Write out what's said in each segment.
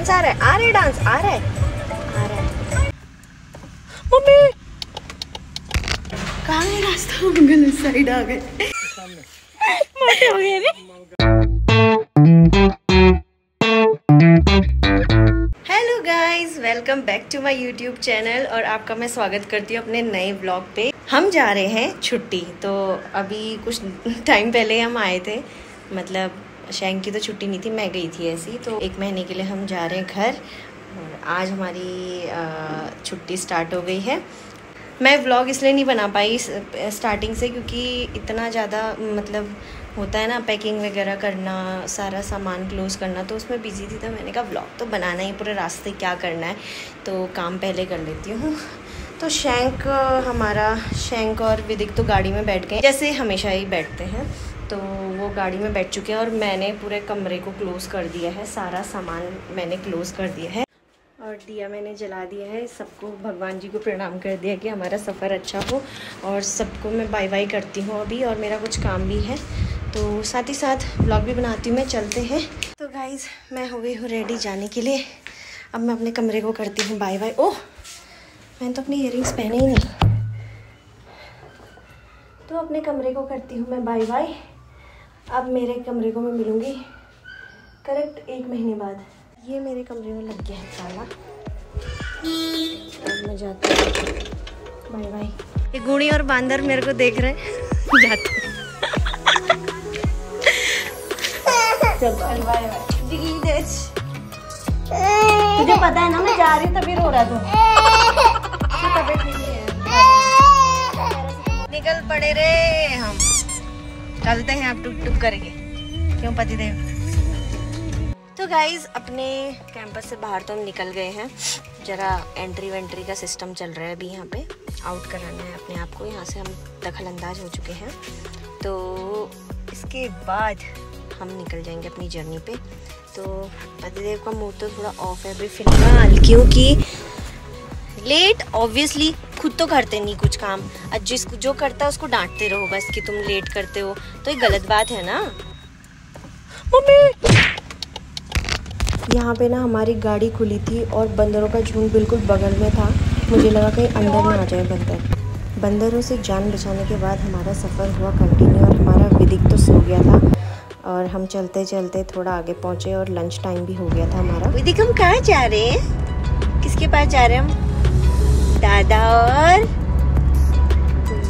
Dance आ रहा है, आ रहा है डांस, आ रहा है, आ रहा है। मम्मी कहाँ है रास्ता? हम गलत साइड आ गए, मोटे हो गए रे। Hello guys, welcome back to my YouTube channel और आपका मैं स्वागत करती हूँ अपने नए व्लॉग पे। हम जा रहे हैं छुट्टी, तो अभी कुछ टाइम पहले हम आए थे, मतलब शैंक की तो छुट्टी नहीं थी, मैं गई थी ऐसी। तो 1 महीने के लिए हम जा रहे हैं घर और आज हमारी छुट्टी स्टार्ट हो गई है। मैं व्लॉग इसलिए नहीं बना पाई स्टार्टिंग से क्योंकि इतना ज़्यादा मतलब होता है ना, पैकिंग वगैरह करना, सारा सामान क्लोज़ करना, तो उसमें बिजी थी। तो मैंने कहा व्लॉग तो बनाना ही, पूरे रास्ते क्या करना है तो काम पहले कर लेती हूँ। तो शैंक और विदिक तो गाड़ी में बैठ गए, जैसे हमेशा ही बैठते हैं। तो वो गाड़ी में बैठ चुके हैं और मैंने पूरे कमरे को क्लोज़ कर दिया है, सारा सामान मैंने क्लोज़ कर दिया है और दिया मैंने जला दिया है। सबको भगवान जी को प्रणाम कर दिया कि हमारा सफ़र अच्छा हो, और सबको मैं बाय बाय करती हूँ अभी, और मेरा कुछ काम भी है तो साथ ही साथ व्लॉग भी बनाती हूँ मैं। चलते हैं। तो गाइज़ मैं हो गई हूँ रेडी जाने के लिए। अब मैं अपने कमरे को करती हूँ बाय बाय। ओह, मैंने तो अपनी इयररिंग्स पहने ही नहीं, तो अपने कमरे को करती हूँ मैं बाय बाय। अब मेरे कमरे को मैं मिलूँगी करेक्ट 1 महीने बाद। ये मेरे कमरे में लग गया है ताला। अब मैं जाती हूँ, बाय बाय। ये गुड़ी और बांदर मेरे को देख रहे हैं, जाते हैं। Bye bye. तुझे पता है ना मैं जा रही, तभी रो रहा तू। तबीयत नहीं है, निकल पड़े रे हम। चलते हैं अब, टुक टुक करके। क्यों पतिदेव? तो गाइज़ अपने कैंपस से बाहर तो हम निकल गए हैं। ज़रा एंट्री वेंट्री का सिस्टम चल रहा है अभी, यहाँ पे आउट कराना है अपने आप को। यहाँ से हम दखल अंदाज हो चुके हैं, तो इसके बाद हम निकल जाएंगे अपनी जर्नी पे। तो पतिदेव का मूड तो थोड़ा ऑफ है अभी फिलहाल, क्योंकि लेट ऑब्वियसली खुद तो करते नहीं कुछ काम, और जिसको जो करता है उसको डांटते रहो बस कि तुम लेट करते हो, तो ये गलत बात है ना। मम्मी यहाँ पे ना हमारी गाड़ी खुली थी और बंदरों का झुंड बिल्कुल बगल में था। मुझे लगा कहीं अंदर ना आ जाए बंदर। बंदरों से जान बचाने के बाद हमारा सफ़र हुआ कंटिन्यू, और हमारा विदिक तो सो गया था और हम चलते चलते थोड़ा आगे पहुँचे और लंच टाइम भी हो गया था हमारा। विदिक हम कहाँ जा रहे हैं? किसके पास जा रहे हैं हम? दादा और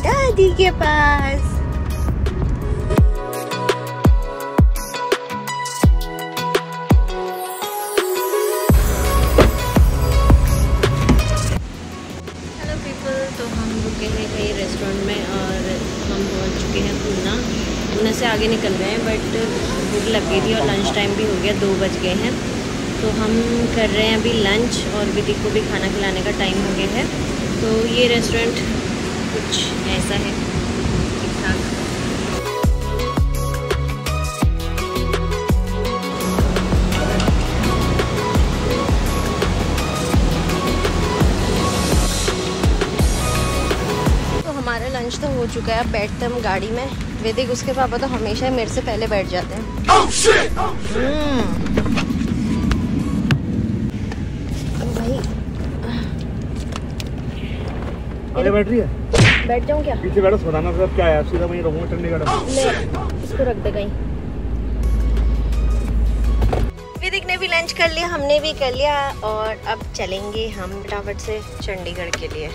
दादी के पास। तो हम रुके हैं कहीं रेस्टोरेंट में और हम पहुंच चुके हैं पूना से आगे निकल गए हैं, बट भूख लग गई थी और लंच टाइम भी हो गया, 2 बज गए हैं। तो हम कर रहे हैं अभी लंच, और विदिक को भी खाना खिलाने का टाइम हो गया है। तो ये रेस्टोरेंट कुछ ऐसा है, ठीक ठाक। हमारा लंच तो हो चुका है, अब बैठते हम गाड़ी में। वेदिक उसके पापा तो हमेशा मेरे से पहले बैठ जाते हैं। भाई आगे बैठ रही है? बैठ जाऊँ क्या? पीछे बैठो, सोना सब क्या है, सीधा वहीं रहूँगा चंडीगढ़। ले इसको रख दे कहीं। विदिक ने भी लंच कर लिया, हमने भी कर लिया, और अब चलेंगे हम फटाफट से चंडीगढ़ के लिए।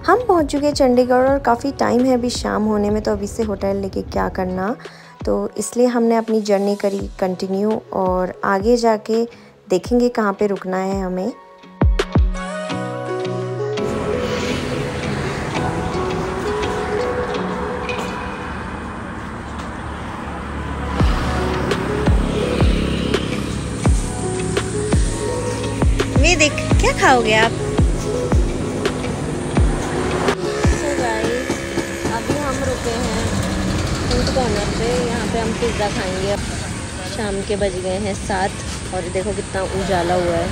हम पहुंच चुके हैं चंडीगढ़ और काफ़ी टाइम है अभी शाम होने में, तो अभी से होटल लेके क्या करना, तो इसलिए हमने अपनी जर्नी करी कंटिन्यू, और आगे जाके देखेंगे कहाँ पे रुकना है हमें। विदिक क्या खाओगे आप? अभी हम रुके हैं फूड कॉर्नर पे, यहाँ पे हम पिज़्ज़ा खाएंगे। शाम के बज गए हैं 7 और देखो कितना उजाला हुआ है,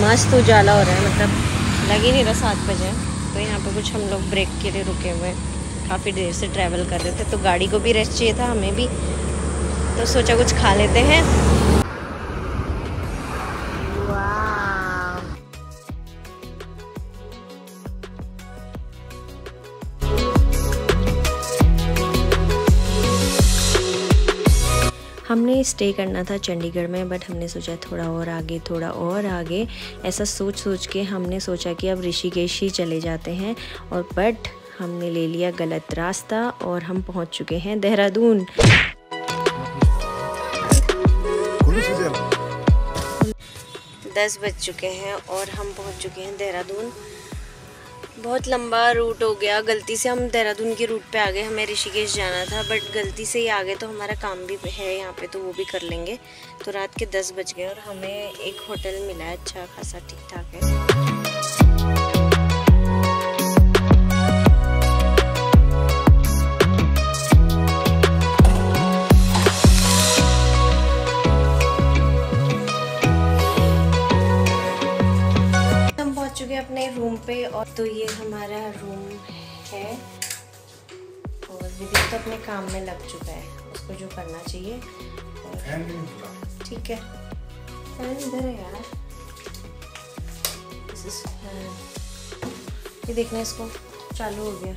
मस्त उजाला हो रहा है, मतलब लग ही नहीं रहा 7 बजे। तो यहाँ पे कुछ हम लोग ब्रेक के लिए रुके हुए हैं। काफ़ी देर से ट्रैवल कर रहे थे, तो गाड़ी को भी रेस्ट चाहिए था, हमें भी, तो सोचा कुछ खा लेते हैं। हमने स्टे करना था चंडीगढ़ में, बट हमने सोचा थोड़ा और आगे ऐसा सोच के हमने सोचा कि अब ऋषिकेश ही चले जाते हैं, और बट हमने ले लिया गलत रास्ता और हम पहुंच चुके हैं देहरादून। 10 बज चुके हैं और हम पहुंच चुके हैं देहरादून। बहुत लंबा रूट हो गया, गलती से हम देहरादून के रूट पे आ गए। हमें ऋषिकेश जाना था, बट गलती से ही आ गए, तो हमारा काम भी है यहाँ पे, तो वो भी कर लेंगे। तो रात के 10 बज गए और हमें एक होटल मिला है, अच्छा खासा ठीक ठाक है। अपने रूम पे, और तो ये हमारा रूम है, और विवेक तो अपने काम में लग चुका है, उसको जो करना चाहिए। ठीक है, इधर है यार, ये देखना, इसको चालू हो गया।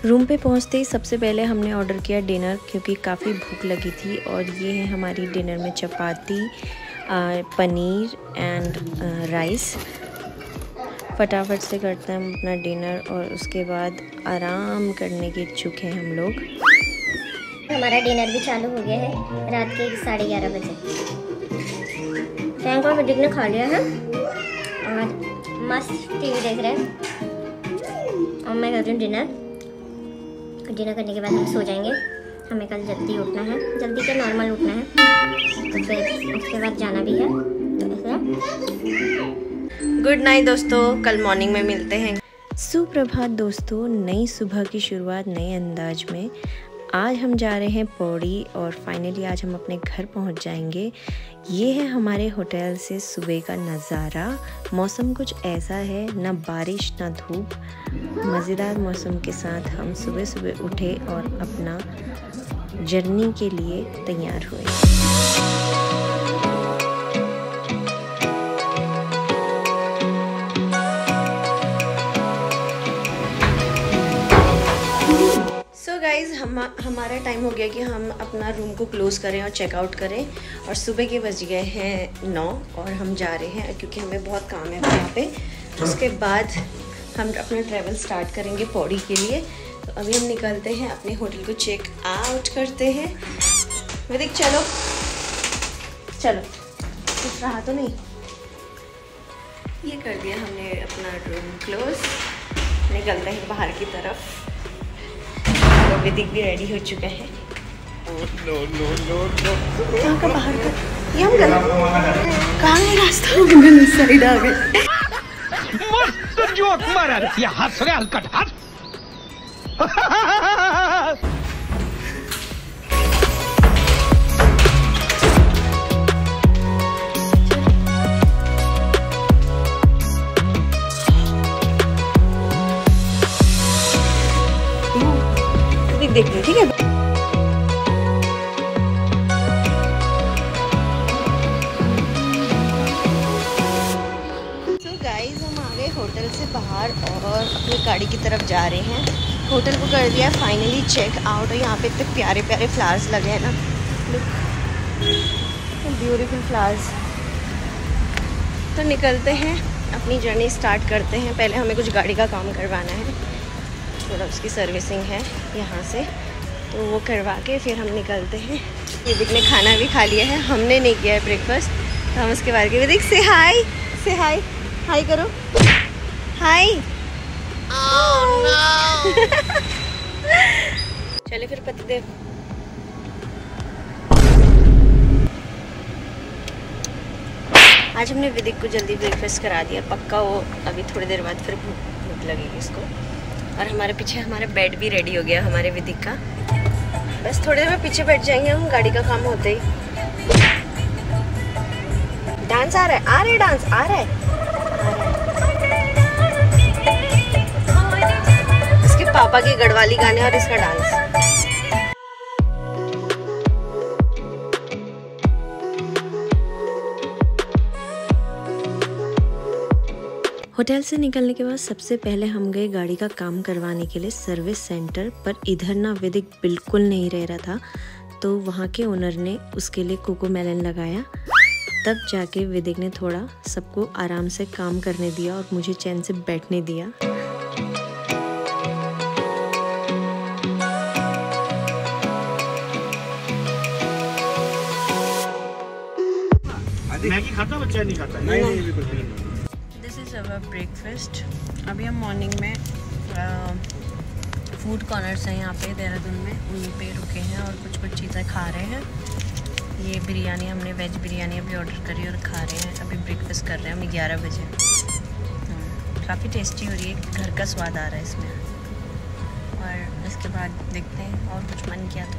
रूम पे पहुंचते ही सबसे पहले हमने ऑर्डर किया डिनर, क्योंकि काफ़ी भूख लगी थी। और ये है हमारी डिनर में चपाती, पनीर एंड राइस। फटाफट से करते हैं हम अपना डिनर, और उसके बाद आराम करने के इच्छुक हैं हम लोग। हमारा डिनर भी चालू हो गया है, रात के 11:30 बजे। फ्रैंक और विदिक ने खा लिया है और मस्त टीवी देख रहे हैं, और मैं कर रही हूँ डिनर। डिनर करने के बाद हम सो जाएंगे। हमें कल जल्दी उठना है, जल्दी के नॉर्मल उठना है, तो फिर उसके बाद जाना भी है, तो ऐसे। गुड नाइट दोस्तों, कल मॉर्निंग में मिलते हैं। सुप्रभात दोस्तों, नई सुबह की शुरुआत नए अंदाज में। आज हम जा रहे हैं पौड़ी, और फाइनली आज हम अपने घर पहुंच जाएंगे। ये है हमारे होटल से सुबह का नज़ारा। मौसम कुछ ऐसा है, ना बारिश ना धूप, मज़ेदार मौसम के साथ हम सुबह सुबह उठे और अपना जर्नी के लिए तैयार हुए। गाइज़ हमारा टाइम हो गया कि हम अपना रूम को क्लोज़ करें और चेकआउट करें, और सुबह के बज गए हैं 9 और हम जा रहे हैं, क्योंकि हमें बहुत काम है वहाँ पे। उसके बाद हम अपना ट्रैवल स्टार्ट करेंगे पौड़ी के लिए। तो अभी हम निकलते हैं, अपने होटल को चेक आउट करते हैं। विदिक चलो चलो, कुछ रहा तो नहीं। ये कर दिया हमने अपना रूम क्लोज, निकलते हैं बाहर की तरफ। विदिक भी रेडी हो चुका है। कहाँ का बाहर का? ये हम कहाँ है रास्ता? हम इस साइड आ गए। मस्त जोक मारा रे, हंस रे हलकट हंस। देख लो, ठीक है। So guys, हम आ गए होटल से बाहर और अपनी गाड़ी की तरफ जा रहे हैं। होटल को कर दिया फाइनली चेक आउट, और यहाँ पे इतने प्यारे प्यारे फ्लावर्स लगे हैं ना, ब्यूटीफुल फ्लावर्स। तो निकलते हैं, अपनी जर्नी स्टार्ट करते हैं। पहले हमें कुछ गाड़ी का काम करवाना है, थोड़ा उसकी सर्विसिंग है यहाँ से, तो वो करवा के फिर हम निकलते हैं। विदिक ने खाना भी खा लिया है, हमने नहीं किया है ब्रेकफास्ट, तो हम उसके बाद विदिक से हाय, से हाय, हाय करो, हाय। oh, no. चलिए फिर पतिदेव। आज हमने विदिक को जल्दी ब्रेकफास्ट करा दिया, पक्का वो अभी थोड़ी देर बाद फिर भूख लगेगी उसको। और हमारे पीछे हमारा बेड भी रेडी हो गया हमारे विदिक का। बस थोड़ी देर में पीछे बैठ जाएंगे हम, गाड़ी का काम होते ही। डांस आ रहा है, आ रहा है, डांस आ रहा है, आ रहा है। पापा के गढ़वाली गाने और इसका डांस। होटल से निकलने के बाद सबसे पहले हम गए गाड़ी का काम करवाने के लिए सर्विस सेंटर पर। इधर ना विदिक बिल्कुल नहीं रह रहा था, तो वहाँ के ओनर ने उसके लिए कोकोमेलन लगाया। तब जाके विदिक ने थोड़ा सबको आराम से काम करने दिया और मुझे चैन से बैठने दिया। मैगी खाता बच्चा नहीं खाता? नहीं बिल्कुल नहीं। This is our breakfast. अभी हम मॉर्निंग में फूड कॉर्नर्स हैं यहाँ पे देहरादून में, उन पे रुके हैं और कुछ चीज़ें खा रहे हैं। ये बिरयानी हमने वेज बिरयानी अभी ऑर्डर करी और खा रहे हैं। अभी ब्रेकफास्ट कर रहे हैं हम 11 बजे। काफ़ी टेस्टी हो रही है, घर का स्वाद आ रहा है इसमें। और इसके बाद देखते हैं और कुछ मन किया तो।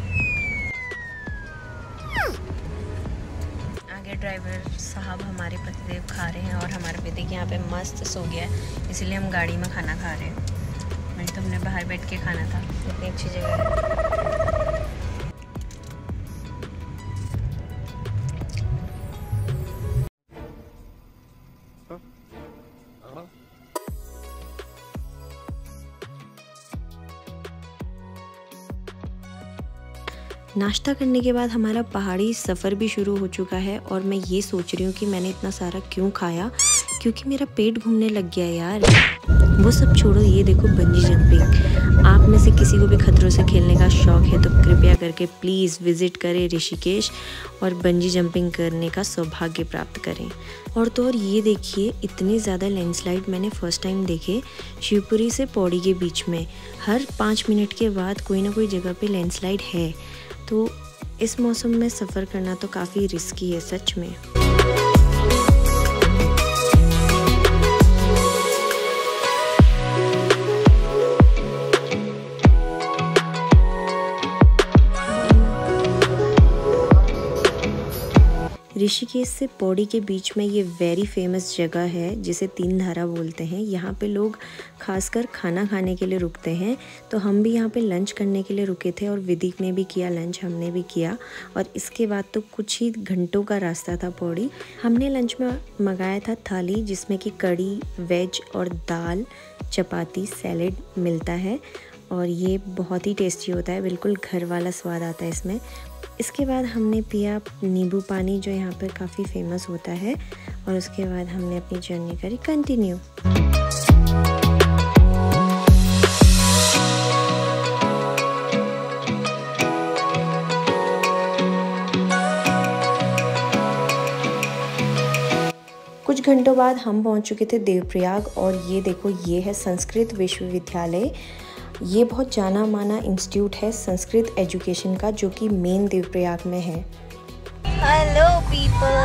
आगे ड्राइवर साहब हमारे पतिदेव खा रहे हैं और हमारे विदिक यहाँ पे मस्त सो गया है, इसलिए हम गाड़ी में खाना खा रहे हैं। नहीं तो हमने बाहर बैठ के खाना था, इतनी अच्छी जगह है। नाश्ता करने के बाद हमारा पहाड़ी सफ़र भी शुरू हो चुका है और मैं ये सोच रही हूँ कि मैंने इतना सारा क्यों खाया, क्योंकि मेरा पेट घूमने लग गया यार। वो सब छोड़ो, ये देखो बंजी जंपिंग। आप में से किसी को भी खतरों से खेलने का शौक़ है तो कृपया करके प्लीज़ विज़िट करें ऋषिकेश और बंजी जंपिंग करने का सौभाग्य प्राप्त करें। और तो और ये देखिए, इतने ज़्यादा लैंडस्लाइड मैंने फ़र्स्ट टाइम देखे शिवपुरी से पौड़ी के बीच में। हर 5 मिनट के बाद कोई ना कोई जगह पे लैंडस्लाइड है, तो इस मौसम में सफ़र करना तो काफ़ी रिस्की है सच में। ऋषिकेश से पौड़ी के बीच में ये वेरी फेमस जगह है जिसे 3 धारा बोलते हैं। यहाँ पे लोग खासकर खाना खाने के लिए रुकते हैं, तो हम भी यहाँ पे लंच करने के लिए रुके थे और विदिक ने भी किया लंच, हमने भी किया। और इसके बाद तो कुछ ही घंटों का रास्ता था पौड़ी। हमने लंच में मंगाया था थाली जिसमें कि कड़ी, वेज और दाल, चपाती, सैलेड मिलता है और ये बहुत ही टेस्टी होता है, बिल्कुल घर वाला स्वाद आता है इसमें। इसके बाद हमने पिया नींबू पानी जो यहाँ पर काफ़ी फेमस होता है और उसके बाद हमने अपनी जर्नी करी कंटिन्यू। कुछ घंटों बाद हम पहुँच चुके थे देवप्रयाग और ये देखो, ये है संस्कृत विश्वविद्यालय। ये बहुत जाना माना इंस्टीट्यूट है संस्कृत एजुकेशन का, जो कि मेन देवप्रयाग में है। हेलो पीपल,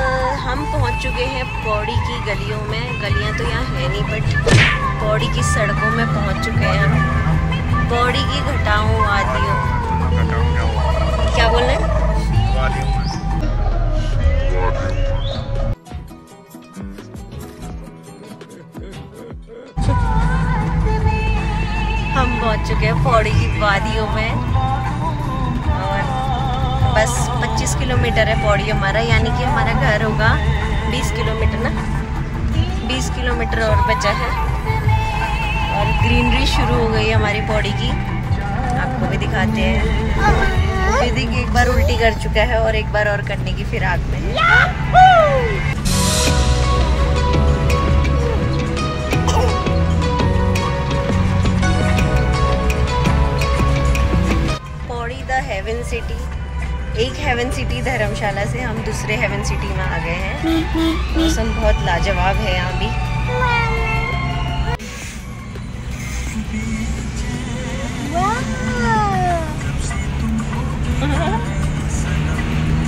हम पहुंच चुके हैं पौड़ी की गलियों में। गलियां तो यहाँ है नहीं, बट पौड़ी की सड़कों में पहुंच चुके हैं हम। पौड़ी की घटाओं वादियों, क्या बोल रहे हैं? हम पहुंच चुके हैं पौड़ी की वादियों में और बस 25 किलोमीटर है पौड़ी हमारा, यानी कि हमारा घर होगा 20 किलोमीटर ना, 20 किलोमीटर और बचा है। और ग्रीनरी शुरू हो गई हमारी पौड़ी की, आपको भी दिखाते हैं। विदिक एक बार उल्टी कर चुका है और एक बार और करने की फिराक में है। हेवन सिटी, एक हेवन सिटी धर्मशाला से हम दूसरे हेवन सिटी में आ गए हैं। मौसम बहुत लाजवाब है यहाँ भी।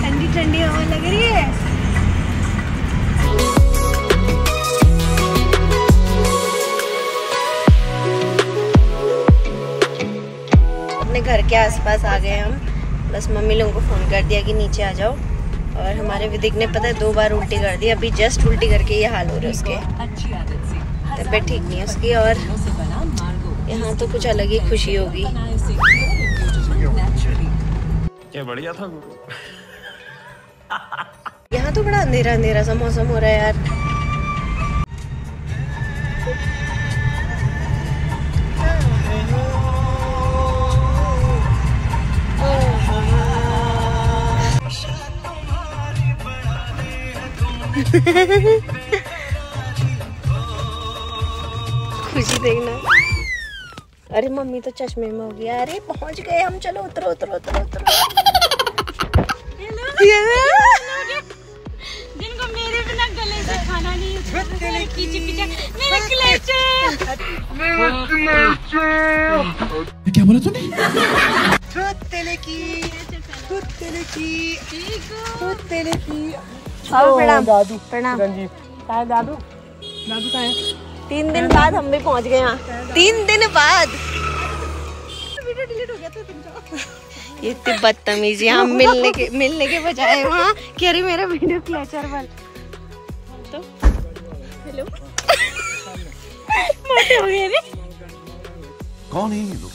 ठंडी ठंडी हवा लग रही है। घर के आसपास आ गए हम, बस मम्मी लोगों को फ़ोन कर दिया कि नीचे आ जाओ। और हमारे विदिक ने पता है 2 बार उल्टी कर दी, अभी जस्ट उल्टी करके ये हाल हो रहा है उसके, तबीयत ठीक नहीं है उसकी। और यहाँ तो कुछ अलग ही खुशी होगी। क्या बढ़िया था गुरु। यहाँ तो बड़ा अंधेरा अंधेरा सा मौसम हो रहा है यार। खुशी देखना। अरे मम्मी तो चश्मे में हो गया। अरे पहुंच गए हम, चलो उतरो उतरो उतरो उतरो। जिनको मेरे बिना गले से खाना नहीं मेरा क्या बोला तूने? प्रणाम दादू प्रणाम। रंजीत कहाँ है दादू? दादू कहाँ है? 3 दिन बाद हम भी पहुंच गए यहाँ। 3 दिन बाद। वीडियो डिलीट हो गया था तुमको। ये इतनी बदतमीजी यहाँ मिलने के बजाय वहाँ कि अरे मेरा वीडियो क्लचर वाल तो हेलो मोटे हो गए रे। कौन है ये लोग?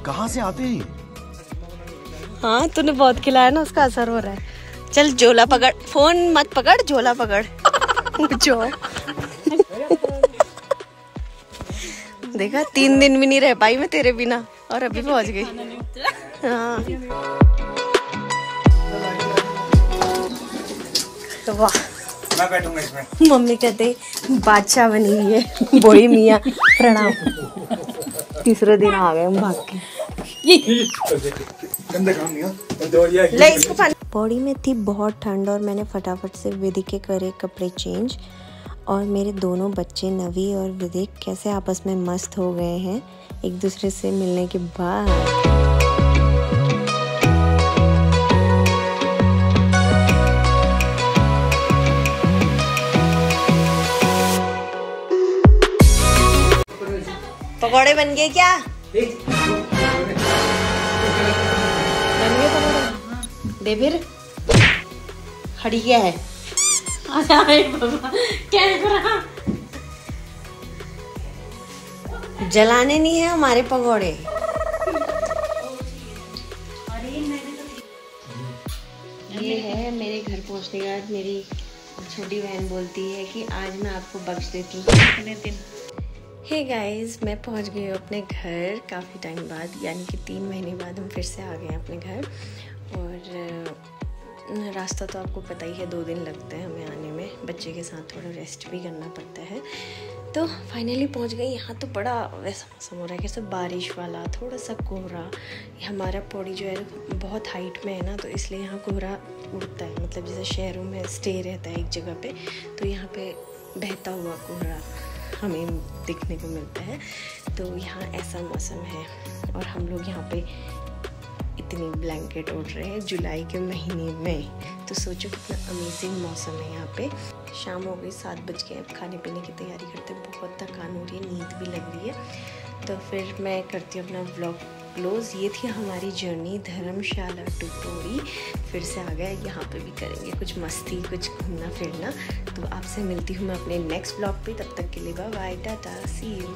कहाँ से आते हैं? हाँ तूने बहुत खिलाया ना, उसका असर हो रहा है। चल झोला पकड़, फोन मत पकड़, झोला पकड़। जो देखा 3 दिन भी नहीं रह पाई मैं तेरे बिना और अभी पहुंच गई। हाँ तो वाह, मैं बैठूंगा इसमें। मम्मी कहते बादशाह बनी हुई है बड़ी मियाँ। प्रणाम। तीसरे दिन आ गए हम भाग के। गंदा काम नहीं है। ले इसको पानी। बॉडी में थी बहुत ठंड और मैंने फटाफट से विदिक के करे कपड़े चेंज। और मेरे दोनों बच्चे नवी और विदिक कैसे आपस में मस्त हो गए हैं एक दूसरे से मिलने के बाद। पकौड़े बन गए क्या? बन गए पकौड़े? दे फिर। खड़ी क्या है? क्या करा? जलाने नहीं है हमारे पकौड़े। ये है मेरे घर पहुंचने के बाद मेरी छोटी बहन बोलती है कि आज मैं आपको बख्श देती हूँ कितने दिन। हे गाइस, मैं पहुंच गई हूँ अपने घर काफ़ी टाइम बाद, यानी कि 3 महीने बाद हम फिर से आ गए हैं अपने घर। और रास्ता तो आपको पता ही है, 2 दिन लगते हैं हमें आने में। बच्चे के साथ थोड़ा रेस्ट भी करना पड़ता है। तो फाइनली पहुंच गई। यहाँ तो बड़ा वैसा मौसम हो रहा है कैसे बारिश वाला, थोड़ा सा कोहरा। हमारा पौड़ी जो है बहुत हाइट में है ना, तो इसलिए यहाँ कोहरा उड़ता है। मतलब जैसे शहरों में स्टे रहता है एक जगह पे, तो यहाँ पे बहता हुआ कोहरा हमें देखने को मिलता है। तो यहाँ ऐसा मौसम है और हम लोग यहाँ पे इतनी ब्लैंकेट ओढ़ रहे हैं जुलाई के महीने में। तो सोचो कितना अमेजिंग मौसम है यहाँ पे। शाम हो गई, 7 बज गए। अब खाने पीने की तैयारी करते हैं। बहुत थकान हो रही है, नींद भी लग रही है। तो फिर मैं करती हूँ अपना व्लॉग क्लोज। ये थी हमारी जर्नी धर्मशाला टू पौड़ी। फिर से आ गए, यहाँ पे भी करेंगे कुछ मस्ती, कुछ घूमना फिरना। तो आपसे मिलती हूँ मैं अपने नेक्स्ट व्लॉग पे। तब तक के लिए bye bye, tata, see you.